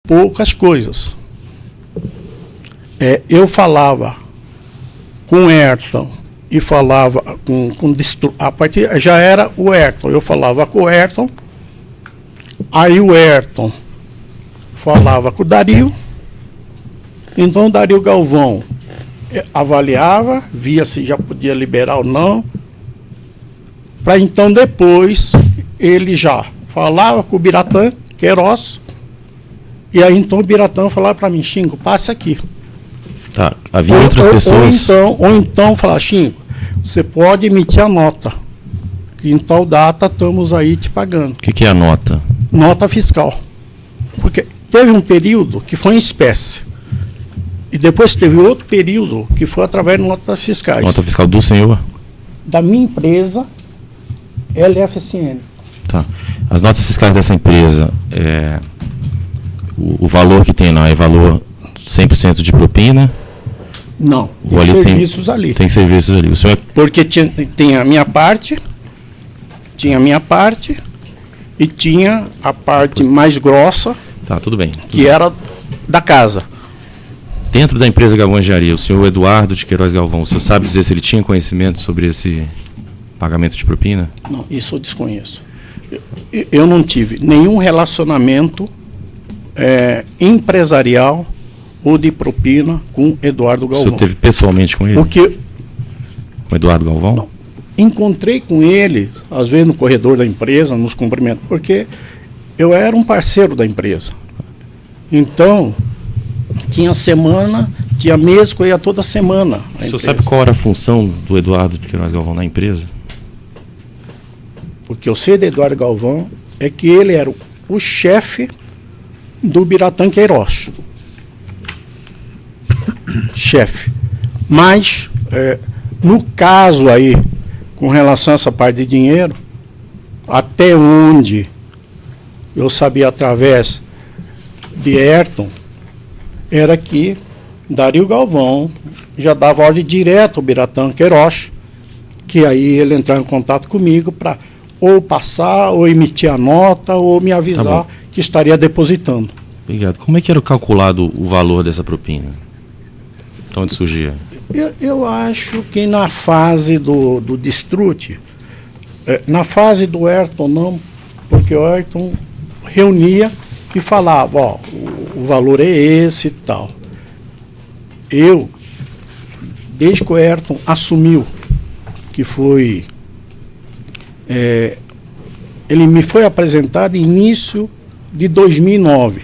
poucas coisas. Eu falava com o Ayrton e falava a partir já era o Ayrton. Eu falava com o Ayrton, aí o Ayrton falava com o Dario. Então o Dario Galvão avaliava, via se já podia liberar ou não, para então depois ele já falava com o Biratã Queiroz, e aí então o Biratã falava para mim: Xingo, passe aqui. Tá, havia outras pessoas... Ou então falar: Xingo, você pode emitir a nota, que em tal data estamos aí te pagando. O que é a nota? Nota fiscal. Porque teve um período que foi em espécie, e depois teve outro período que foi através de notas fiscais. Nota fiscal do senhor? Da minha empresa, LFSN. Tá. As notas fiscais dessa empresa, o valor que tem lá é valor 100% de propina? Não, tem serviços ali. Tem serviços ali. O senhor... Porque tem a minha parte, e tinha a parte mais grossa, tá, tudo bem. Que era da casa. Dentro da empresa Galvão Engenharia, o senhor Eduardo de Queiroz Galvão, o senhor sabe dizer se ele tinha conhecimento sobre esse pagamento de propina? Não, isso eu desconheço. Eu não tive nenhum relacionamento empresarial ou de propina com Eduardo Galvão. O senhor teve pessoalmente com ele? Com Eduardo Galvão? Não. Encontrei com ele, às vezes no corredor da empresa, nos cumprimentos, porque eu era um parceiro da empresa. Então, tinha mês que eu ia toda semana. O senhor sabe qual era a função do Eduardo de Queiroz Galvão na empresa? Porque eu sei de Eduardo Galvão é que ele era o chefe do Biratã Queiroz. Chefe. Mas, no caso aí, com relação a essa parte de dinheiro, até onde eu sabia através de Ayrton, era que Dario Galvão já dava ordem direta ao Biratã Queiroz, que aí ele entrava em contato comigo para ou passar, ou emitir a nota, ou me avisar que estaria depositando. Obrigado. Como é que era calculado o valor dessa propina? De onde surgia? Eu acho que na fase do Destrute, na fase do Ayrton não, porque o Ayrton reunia e falava: ó, o valor é esse e tal. Eu, desde que o Ayrton assumiu, que foi... ele me foi apresentado no início de 2009,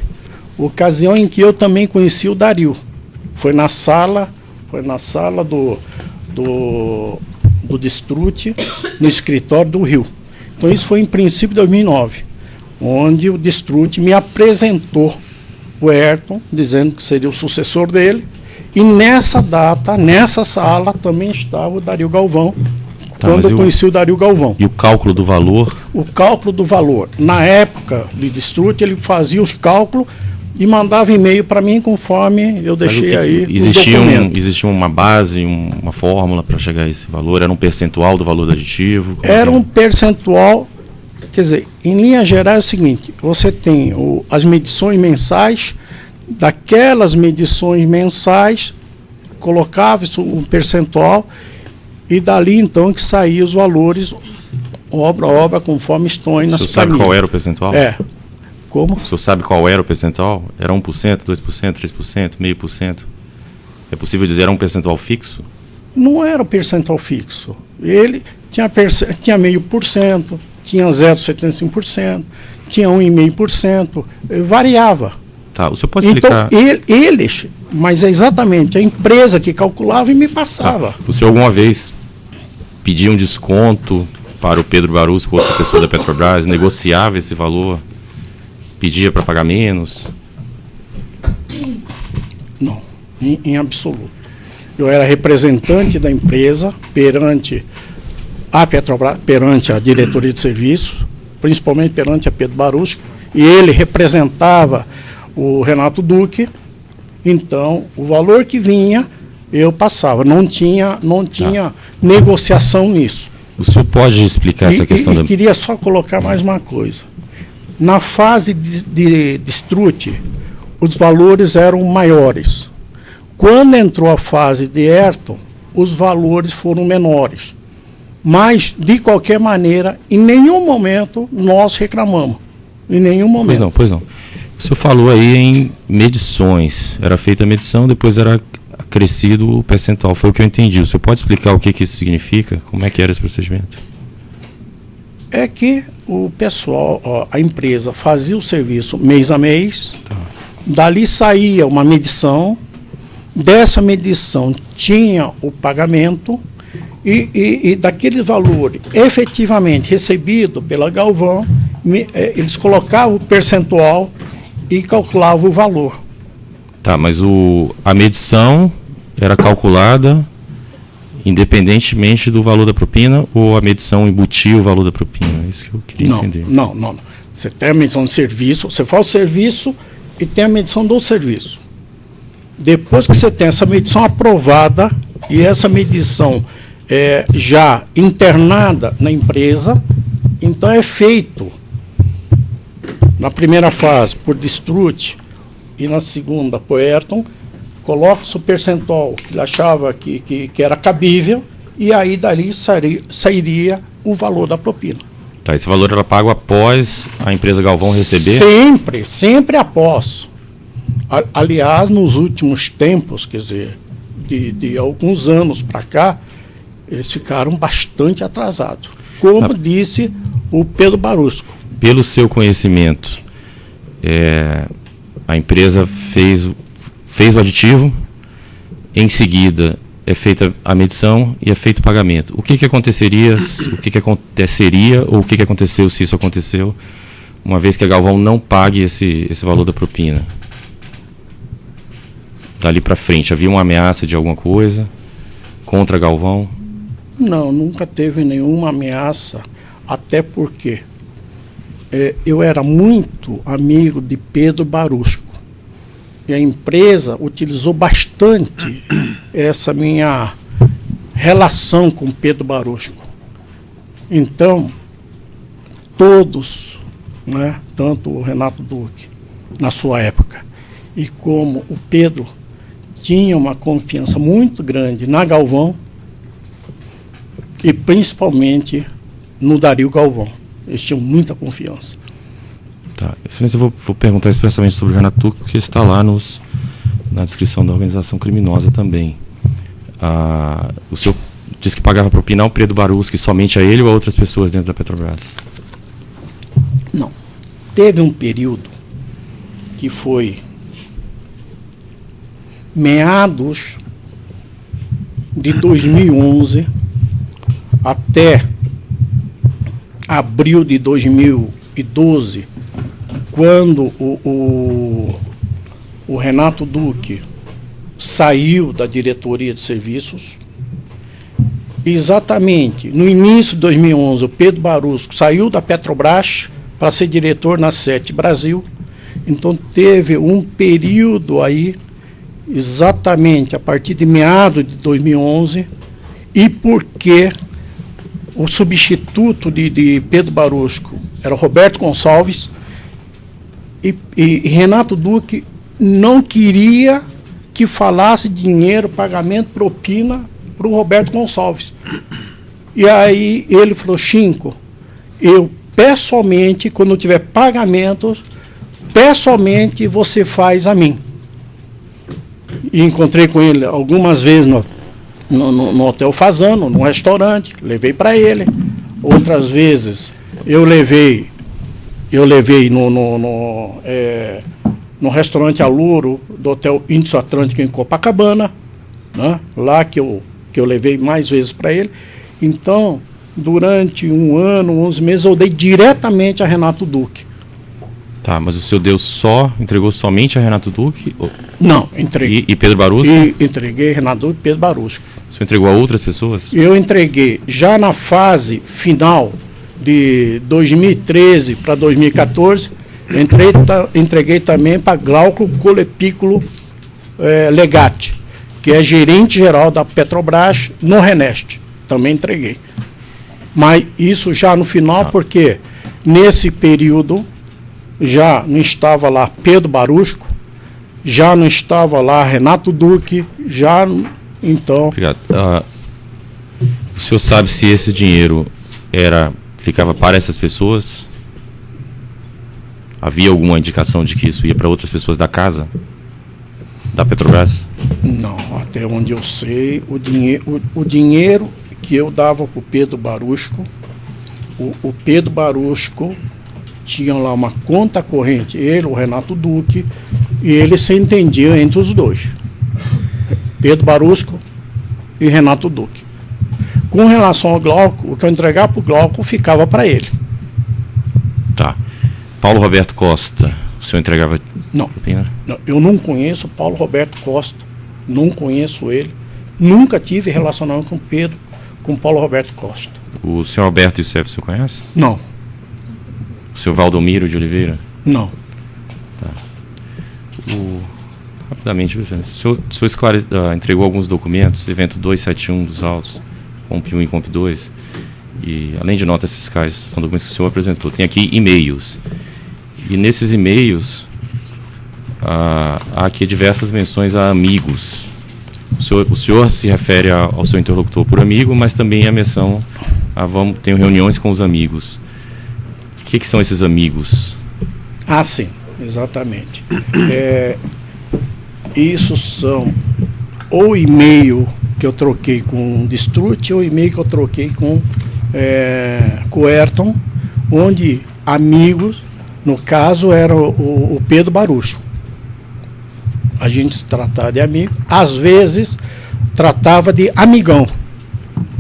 ocasião em que eu também conheci o Dario. Foi na sala do Destrute, no escritório do Rio. Então isso foi em princípio de 2009, onde o Destrute me apresentou o Ayrton, dizendo que seria o sucessor dele, e nessa data, nessa sala, também estava o Dario Galvão, quando eu conheci o Dario Galvão. E o cálculo do valor? O cálculo do valor. Na época de Destrute, ele fazia os cálculos e mandava e-mail para mim conforme eu deixei aí existia uma base, uma fórmula para chegar a esse valor? Era um percentual do valor do aditivo? Era um percentual, quer dizer, em linha geral é o seguinte: você tem as medições mensais, daquelas medições mensais, colocava isso, um percentual, e dali então que saíam os valores, obra a obra, conforme estão aí nas planilhas. O senhor sabe qual era o percentual? Como? O senhor sabe qual era o percentual? Era 1%, 2%, 3%, 0,5%? É possível dizer era um percentual fixo? Não era um percentual fixo. Ele tinha 0,5%, tinha 0,75%, tinha 1,5%, variava. Tá, o senhor pode explicar? Então, eles, mas é exatamente a empresa que calculava e me passava. Tá. O senhor alguma vez pedia um desconto para o Pedro Barusco, outra pessoa da Petrobras, negociava esse valor, pedia para pagar menos? Não, em absoluto. Eu era representante da empresa perante a Petrobras, perante a diretoria de serviço, principalmente perante a Pedro Barusco, e ele representava o Renato Duque. Então, o valor que vinha, eu passava. Não tinha negociação nisso. O senhor pode explicar essa questão? Eu queria só colocar mais uma coisa. Na fase de Destrute, os valores eram maiores. Quando entrou a fase de Ayrton, os valores foram menores. Mas, de qualquer maneira, em nenhum momento nós reclamamos. Em nenhum momento. Pois não. O senhor falou aí em medições. Era feita a medição, depois era acrescido o percentual. Foi o que eu entendi. O senhor pode explicar o que isso significa? Como é que era esse procedimento? É que o pessoal, a empresa fazia o serviço mês a mês, dali saía uma medição, dessa medição tinha o pagamento e daquele valor efetivamente recebido pela Galvão, eles colocavam o percentual e calculavam o valor. Tá, mas a medição era calculada independentemente do valor da propina, ou a medição embutia o valor da propina? É isso que eu queria entender. Não. Você tem a medição de serviço, você faz o serviço e tem a medição do serviço. Depois que você tem essa medição aprovada e essa medição já internada na empresa, então é feito na primeira fase por Distrute e na segunda por Ayrton, coloca-se o percentual que ele achava que era cabível e aí dali sairia o valor da propina. Tá, esse valor era pago após a empresa Galvão receber? Sempre após. Aliás, nos últimos tempos, quer dizer, de alguns anos para cá, eles ficaram bastante atrasados. Como disse o Pedro Barusco. Pelo seu conhecimento, a empresa fez o aditivo, em seguida é feita a medição e é feito o pagamento. O que aconteceria, ou o que aconteceu se isso aconteceu, uma vez que a Galvão não pague esse valor da propina? Dali para frente, havia uma ameaça de alguma coisa contra a Galvão? Não, nunca teve nenhuma ameaça, até porque eu era muito amigo de Pedro Barusco. E a empresa utilizou bastante essa minha relação com Pedro Barusco. Então, todos, né, tanto o Renato Duque, na sua época, e como o Pedro, tinha uma confiança muito grande na Galvão e principalmente no Dario Galvão. Eles tinham muita confiança. Tá. Excelência, eu vou perguntar expressamente sobre o Renato Duque, porque está lá na descrição da organização criminosa também. O senhor disse que pagava propina ao Pedro Barusco somente a ele ou a outras pessoas dentro da Petrobras? Não. Teve um período que foi meados de 2011 até abril de 2012, quando o Renato Duque saiu da diretoria de serviços. Exatamente no início de 2011, o Pedro Barusco saiu da Petrobras para ser diretor na SET Brasil. Então teve um período aí, exatamente a partir de meados de 2011, e porque o substituto de Pedro Barusco era Roberto Gonçalves, e Renato Duque não queria que falasse dinheiro, pagamento, propina para o Roberto Gonçalves. E aí ele falou: Chinco, eu pessoalmente, quando tiver pagamentos, pessoalmente você faz a mim. E encontrei com ele algumas vezes no Hotel Fazano, no restaurante, levei para ele. Outras vezes eu levei no restaurante Aluro do Hotel Índice Atlântico em Copacabana, né? Lá que eu levei mais vezes para ele. Então, durante um ano, 11 meses, eu dei diretamente a Renato Duque. Tá, mas o senhor entregou somente a Renato Duque? Não, entreguei. E Pedro Barusco? E entreguei Renato Duque e Pedro Barusco. O senhor entregou a outras pessoas? Eu entreguei já na fase final de 2013 para 2014, entreguei também para Glauco Colepículo Legatti, que é gerente geral da Petrobras no Reneste. Também entreguei. Mas isso já no final, porque nesse período já não estava lá Pedro Barusco, já não estava lá Renato Duque, já então... Obrigado. O senhor sabe se esse dinheiro ficava para essas pessoas? Havia alguma indicação de que isso ia para outras pessoas da casa? Da Petrobras? Não, até onde eu sei, o dinheiro que eu dava para o Pedro Barusco, o Pedro Barusco tinha lá uma conta corrente, ele, o Renato Duque, e eles se entendiam entre os dois. Pedro Barusco e Renato Duque. Com relação ao Glauco, o que eu entregava para o Glauco ficava para ele. Tá. Paulo Roberto Costa, o senhor entregava... Não, eu não conheço Paulo Roberto Costa, não conheço ele, nunca tive relacionamento com Pedro, com Paulo Roberto Costa. O senhor Alberto Youssef, o senhor conhece? Não. O senhor Valdomiro de Oliveira? Não. Tá. Rapidamente, Vicente, o senhor entregou alguns documentos, evento 271 dos autos, COMP 1 e COMP 2, e além de notas fiscais, são documentos que o senhor apresentou. Tem aqui e-mails, e nesses e-mails há aqui diversas menções a amigos. O senhor se refere ao seu interlocutor por amigo, mas também a menção a tenho reuniões com os amigos. O que são esses amigos? Ah, sim, exatamente. Isso são ou e-mail que eu troquei com o Distrut ou e-mail que eu troquei com o Ayrton, onde amigos, no caso, era o Pedro Barusco. A gente se tratava de amigo, às vezes tratava de amigão,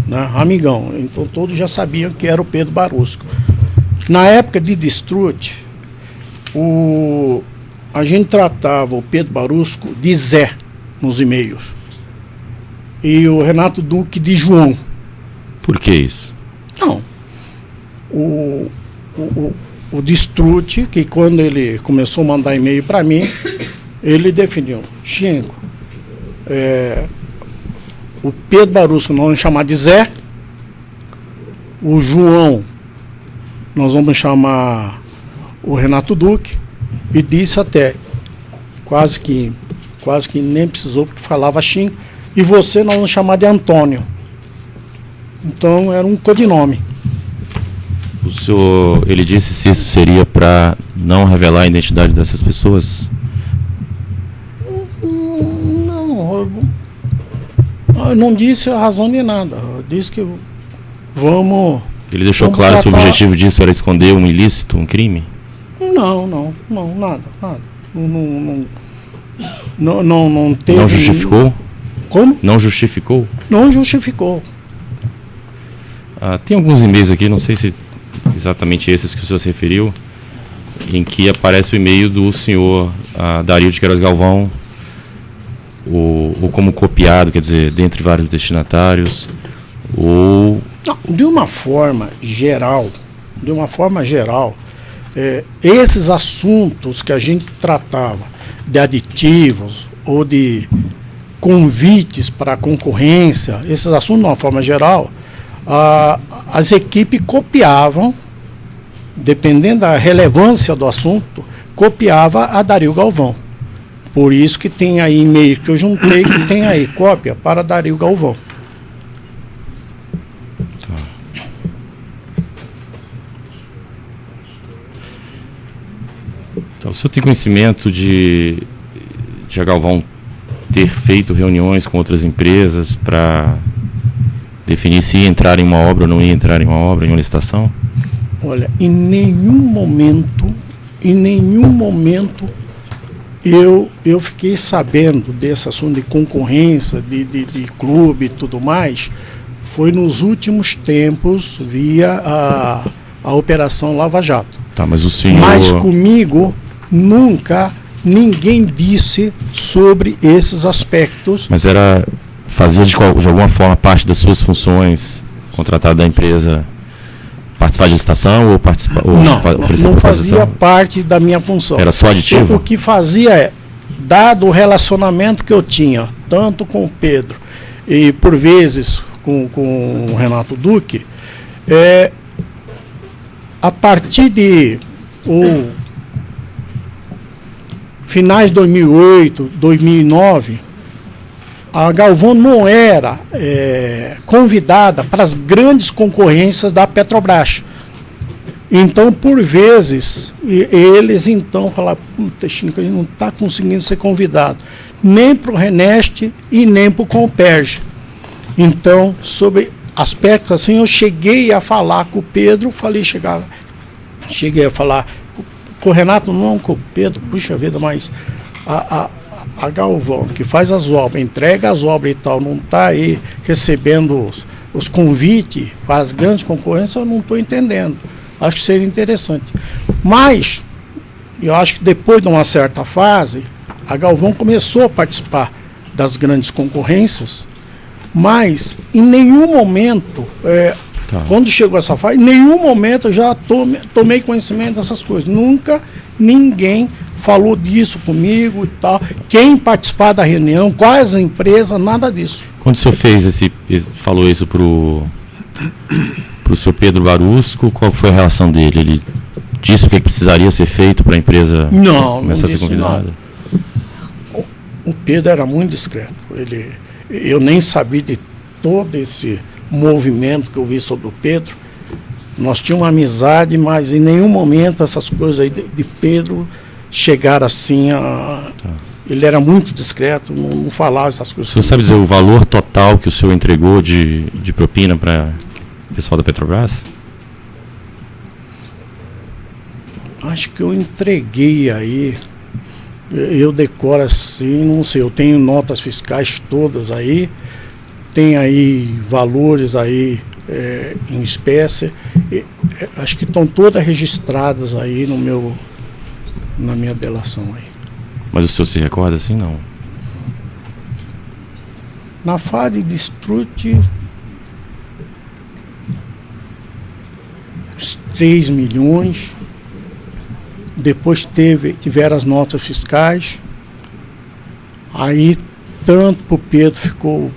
né? Amigão. Então todos já sabiam que era o Pedro Barusco. Na época de Distrut, a gente tratava o Pedro Barusco de Zé nos e-mails e o Renato Duque de João. Por que isso? Não. O Distrut, que quando ele começou a mandar e-mail para mim, ele definiu: Chinco, o Pedro Barusco nós vamos chamar de Zé, o João nós vamos chamar o Renato Duque, e disse até, quase que nem precisou, porque falava Chinco, e você nós vamos chamar de Antônio. Então era um codinome. O senhor, ele disse se isso seria para não revelar a identidade dessas pessoas? Eu não disse a razão de nada. Eu disse que vamos... Ele deixou claro se o objetivo disso era esconder um ilícito, um crime? Não, nada. Não teve... Não justificou? Como? Não justificou? Não justificou. Tem alguns e-mails aqui, não sei se exatamente esses que o senhor se referiu, em que aparece o e-mail do senhor Dario de Queiroz Galvão, ou como copiado, quer dizer, dentre vários destinatários, ou... Não, de uma forma geral, esses assuntos que a gente tratava de aditivos ou de convites para concorrência, esses assuntos de uma forma geral, as equipes copiavam, dependendo da relevância do assunto, copiava a Dario Galvão. Por isso que tem aí e-mail que eu juntei, que tem aí cópia para Dario Galvão. Então, o senhor tem conhecimento de a Galvão ter feito reuniões com outras empresas para definir se ia entrar em uma obra ou não ia entrar em uma obra, em uma licitação? Olha, em nenhum momento eu fiquei sabendo desse assunto de concorrência, de clube e tudo mais, foi nos últimos tempos via a Operação Lava Jato. Tá, mas o senhor... Mas comigo nunca ninguém disse sobre esses aspectos. Mas fazia de alguma forma parte das suas funções, contratado da empresa, participar de licitação ou participar? Não fazia parte da minha função. Era só aditivo? O que fazia dado o relacionamento que eu tinha, tanto com o Pedro e por vezes com o Renato Duque, a partir de finais de 2008, 2009, a Galvão não era convidada para as grandes concorrências da Petrobras. Então, por vezes, eles então falavam, puta, Chico, a gente não está conseguindo ser convidado, nem para o Reneste e nem para o Comperj. Então, sobre aspectos assim, eu cheguei a falar com o Pedro, cheguei a falar com o Renato, não com o Pedro, puxa vida, mas a Galvão, que faz as obras, entrega as obras e tal, não está aí recebendo os convites para as grandes concorrências, eu não estou entendendo. Acho que seria interessante. Mas, eu acho que depois de uma certa fase, a Galvão começou a participar das grandes concorrências, mas em nenhum momento, quando chegou essa fase, em nenhum momento eu já tomei conhecimento dessas coisas. Nunca ninguém falou disso comigo e tal. Quem participar da reunião, quais empresas, nada disso. Quando o senhor falou isso para o senhor Pedro Barusco, qual foi a relação dele? Ele disse o que precisaria ser feito para a empresa começar a ser convidada? O Pedro era muito discreto. Eu nem sabia de todo esse movimento que eu vi sobre o Pedro. Nós tínhamos uma amizade, mas em nenhum momento essas coisas aí de Pedro chegaram assim a... Ele era muito discreto, não falava essas coisas. O senhor sabe dizer o valor total que o senhor entregou de propina para o pessoal da Petrobras? Acho que eu entreguei aí, eu decoro assim, não sei, eu tenho notas fiscais todas aí, tem aí valores aí em espécie, acho que estão todas registradas aí na minha delação aí. Mas o senhor se recorda assim, não? Na fase de Strut, uns 3 milhões. Depois tiveram as notas fiscais. Aí, tanto para o Pedro ficou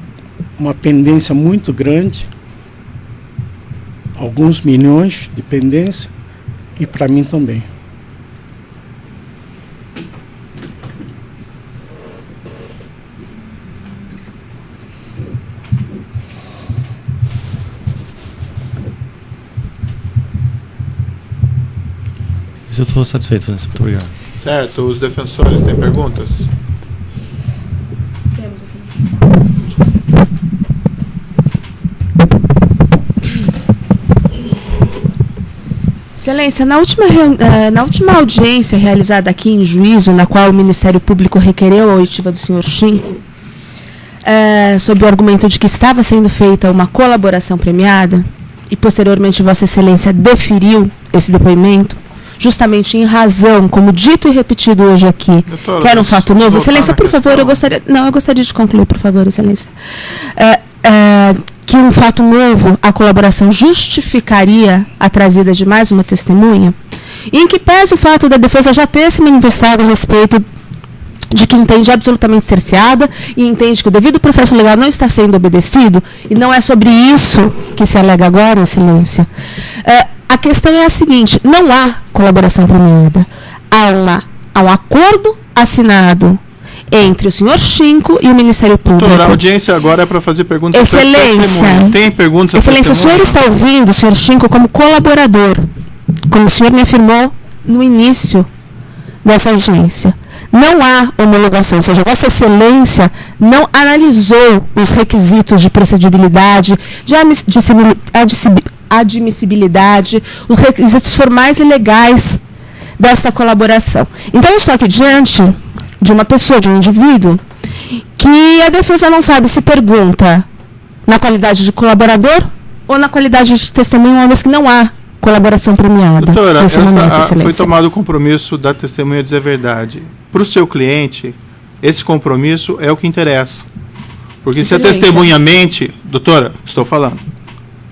uma pendência muito grande, alguns milhões de pendência, e para mim também. Eu estou satisfeito, Excelência. Muito obrigado. Certo. Os defensores têm perguntas? Temos, assim. Excelência, na última audiência realizada aqui em juízo, na qual o Ministério Público requereu a oitiva do senhor Chinco, sob o argumento de que estava sendo feita uma colaboração premiada, e posteriormente Vossa Excelência deferiu esse depoimento, justamente em razão, como dito e repetido hoje aqui, doutora, que era um fato novo. Excelência, por favor, eu gostaria de concluir, por favor, Excelência. Que um fato novo, a colaboração justificaria a trazida de mais uma testemunha, e em que pese o fato da defesa já ter se manifestado a respeito de que entende absolutamente cerceada e entende que o devido processo legal não está sendo obedecido, e não é sobre isso que se alega agora, Excelência. A questão é a seguinte: não há colaboração premiada. Há um acordo assinado entre o senhor Chinco e o Ministério Público. Doutora, a audiência agora é para fazer perguntas. Excelência, tem perguntas? Excelência, o senhor está ouvindo o senhor Chinco como colaborador, como o senhor me afirmou no início dessa audiência. Não há homologação, ou seja, Vossa Excelência não analisou os requisitos de procedibilidade, de admissibilidade, os requisitos formais e legais desta colaboração. Então, eu estou aqui diante de uma pessoa, de um indivíduo, que a defesa não sabe se pergunta na qualidade de colaborador ou na qualidade de testemunha, uma vez que não há colaboração premiada. Doutora, foi tomado o compromisso da testemunha dizer a verdade. Para o seu cliente, esse compromisso é o que interessa. Porque Excelência, se a testemunha mente, doutora, estou falando,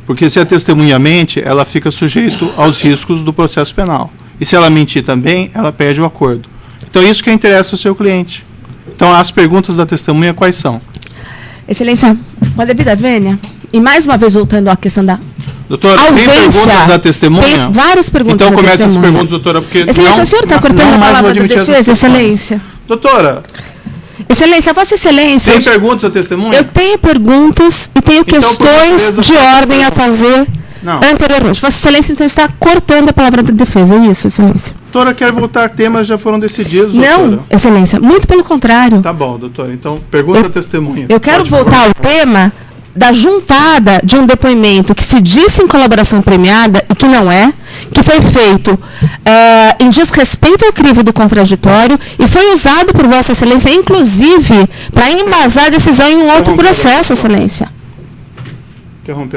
porque se a testemunha mente, ela fica sujeita aos riscos do processo penal. E se ela mentir também, ela perde o acordo. Então, isso que interessa ao seu cliente. Então, as perguntas da testemunha quais são? Excelência, com a devida vênia, e mais uma vez voltando à questão da doutora, ausência, tem perguntas da testemunha? Tem várias perguntas então, da comece testemunha. as perguntas, doutora, porque Excelência, o senhor está cortando a palavra da defesa, Excelência? Doutora, Excelência, Vossa Excelência... tem perguntas ao testemunho? Eu tenho perguntas e tenho Então, questões de ordem a fazer Não. anteriormente. Vossa Excelência, então, está cortando a palavra da defesa, é isso, Excelência? Doutora, quer voltar a temas já foram decididos, Não, doutora? Excelência, muito pelo contrário. Tá bom, doutora. Então, pergunta ao testemunho. Eu quero Pode voltar ao tema da juntada de um depoimento que se disse em colaboração premiada e que não é, que foi feito em desrespeito ao crivo do contraditório e foi usado por Vossa Excelência, inclusive, para embasar a decisão em um outro processo, Excelência. Interromper.